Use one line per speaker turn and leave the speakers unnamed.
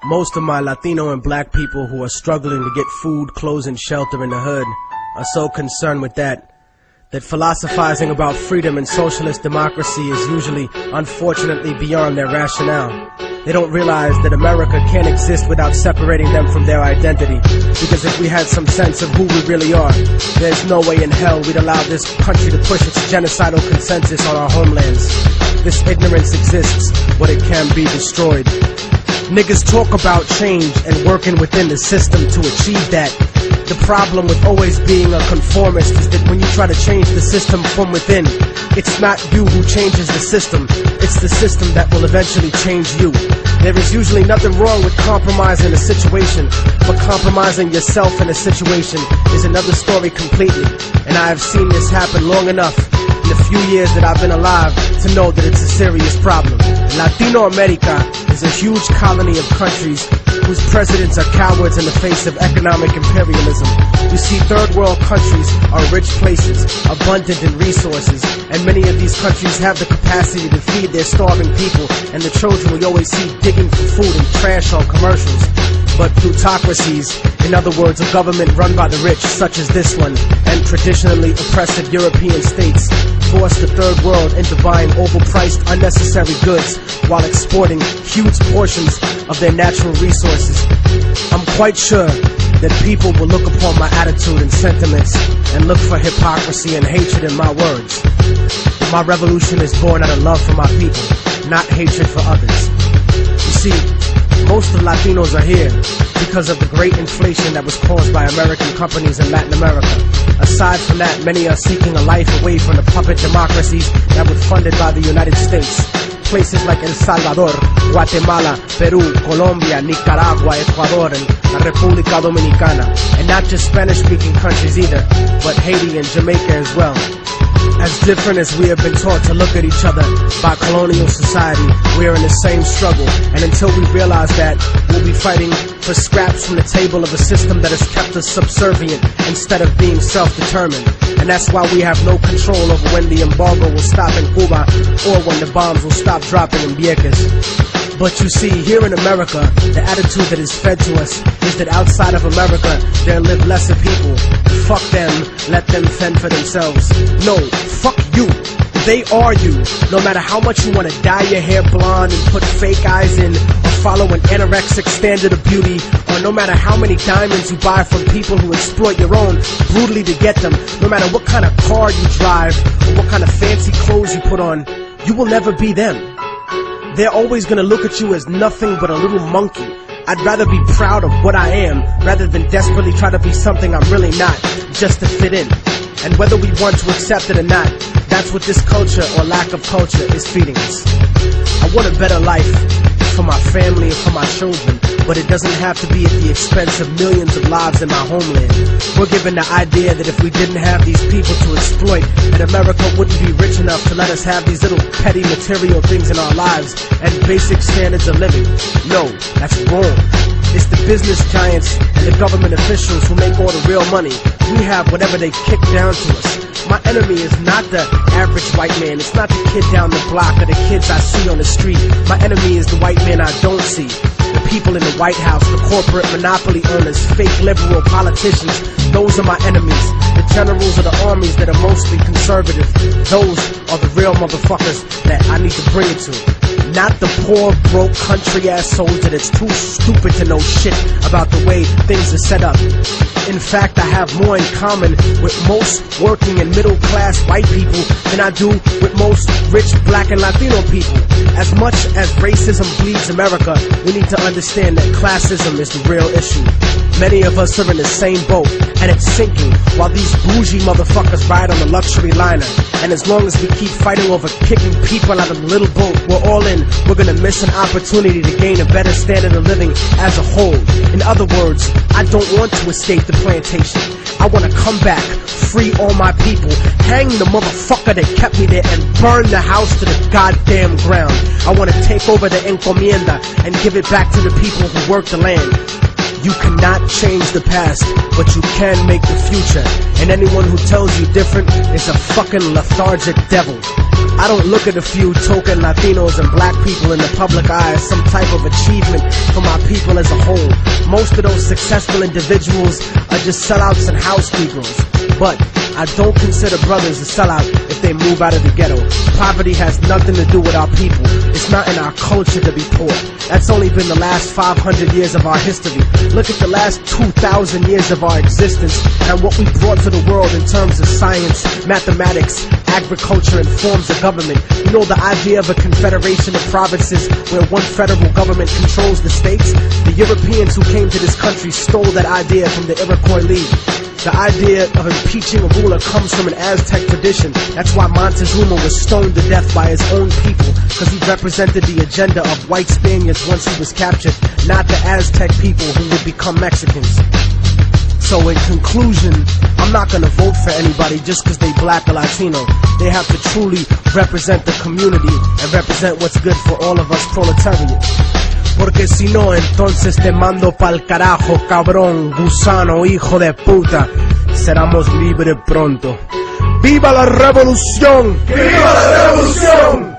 Most of my Latino and black people who are struggling to get food, clothes, and shelter in the hood are so concerned with that philosophizing about freedom and socialist democracy is usually, unfortunately, beyond their rationale. They don't realize that America can't exist without separating them from their identity. Because if we had some sense of who we really are, there's no way in hell we'd allow this country to push its genocidal consensus on our homelands. This ignorance exists, but it can be destroyed. Niggas talk about change and working within the system to achieve that. The problem with always being a conformist is that when you try to change the system from within, it's not you who changes the system, it's the system that will eventually change you. There is usually nothing wrong with compromising a situation, but compromising yourself in a situation is another story completely. And I have seen this happen long enough in the few years that I've been alive to know that it's a serious problem. Latino America is a huge colony of countries whose presidents are cowards in the face of economic imperialism. You see, third world countries are rich places, abundant in resources, and many of these countries have the capacity to feed their starving people and the children we always see digging for food and trash on commercials. But plutocracies, in other words, a government run by the rich, such as this one, and traditionally oppressive European states, force the third world into buying overpriced, unnecessary goods while exporting huge portions of their natural resources. I'm quite sure that people will look upon my attitude and sentiments and look for hypocrisy and hatred in my words. But my revolution is born out of love for my people, not hatred for others. You see, most of Latinos are here because of the great inflation that was caused by American companies in Latin America. Aside from that, many are seeking a life away from the puppet democracies that were funded by the United States. Places like El Salvador, Guatemala, Peru, Colombia, Nicaragua, Ecuador, and la República Dominicana. And not just Spanish-speaking countries either, but Haiti and Jamaica as well. As different as we have been taught to look at each other by colonial society, we are in the same struggle. And until we realize that, we'll be fighting for scraps from the table of a system that has kept us subservient instead of being self-determined. And that's why we have no control over when the embargo will stop in Cuba or when the bombs will stop dropping in Vieques. But you see, here in America, the attitude that is fed to us is that outside of America, there live lesser people. Fuck them, let them fend for themselves. No, fuck you. They are you. No matter how much you want to dye your hair blonde and put fake eyes in, or follow an anorexic standard of beauty, or no matter how many diamonds you buy from people who exploit your own brutally to get them, no matter what kind of car you drive, or what kind of fancy clothes you put on, you will never be them. They're always gonna look at you as nothing but a little monkey. I'd rather be proud of what I am, rather than desperately try to be something I'm really not, just to fit in. And whether we want to accept it or not, that's what this culture or lack of culture is feeding us. I want a better life for my family and for my children, but it doesn't have to be at the expense of millions of lives in my homeland. We're given the idea that if we didn't have these people to exploit, that America wouldn't be rich enough to let us have these little petty material things in our lives and basic standards of living. No, that's wrong. It's the business giants and the government officials who make all the real money. We have whatever they kick down to us. My enemy is not the average white man. It's not the kid down the block or the kids I see on the street. My enemy is the white man I don't see. The people in the White House, the corporate monopoly owners, fake liberal politicians, those are my enemies. The generals of the armies that are mostly conservative, those are the real motherfuckers that I need to bring it to. Not the poor, broke, country-ass soldier that's too stupid to know shit about the way things are set up. In fact, I have more in common with most working and middle-class white people than I do with most rich black and Latino people. As much as racism bleeds America, we need to understand that classism is the real issue. Many of us are in the same boat, and it's sinking, while these bougie motherfuckers ride on the luxury liner. And as long as we keep fighting over kicking people out of the little boat we're all in, we're gonna miss an opportunity to gain a better standard of living as a whole. In other words, I don't want to escape the plantation. I want to come back, free all my people, hang the motherfucker that kept me there, and burn the house to the goddamn ground. I want to take over the encomienda and give it back to the people who work the land. You cannot change the past, but you can make the future. And anyone who tells you different is a fucking lethargic devil. I don't look at a few token Latinos and black people in the public eye as some type of achievement for my people as a whole. Most of those successful individuals are just sellouts and house Negroes. But I don't consider brothers a sellout if they move out of the ghetto. Poverty has nothing to do with our people. It's not in our culture to be poor. That's only been the last 500 years of our history. Look at the last 2,000 years of our existence and what we brought to the world in terms of science, mathematics, agriculture, and forms of government. You know, the idea of a confederation of provinces where one federal government controls the states? The Europeans who came to this country stole that idea from the Iroquois League. The idea of impeaching a ruler comes from an Aztec tradition. That's why Montezuma was stoned to death by his own people, because he represented the agenda of white Spaniards once he was captured, not the Aztec people who would become Mexicans. So in conclusion, I'm not gonna vote for anybody just because they black or Latino. They have to truly represent the community and represent what's good for all of us proletariat. Porque si no, entonces te mando pa'l carajo, cabrón, gusano, hijo de puta. Seramos libres pronto. ¡Viva la revolución! ¡Viva la revolución!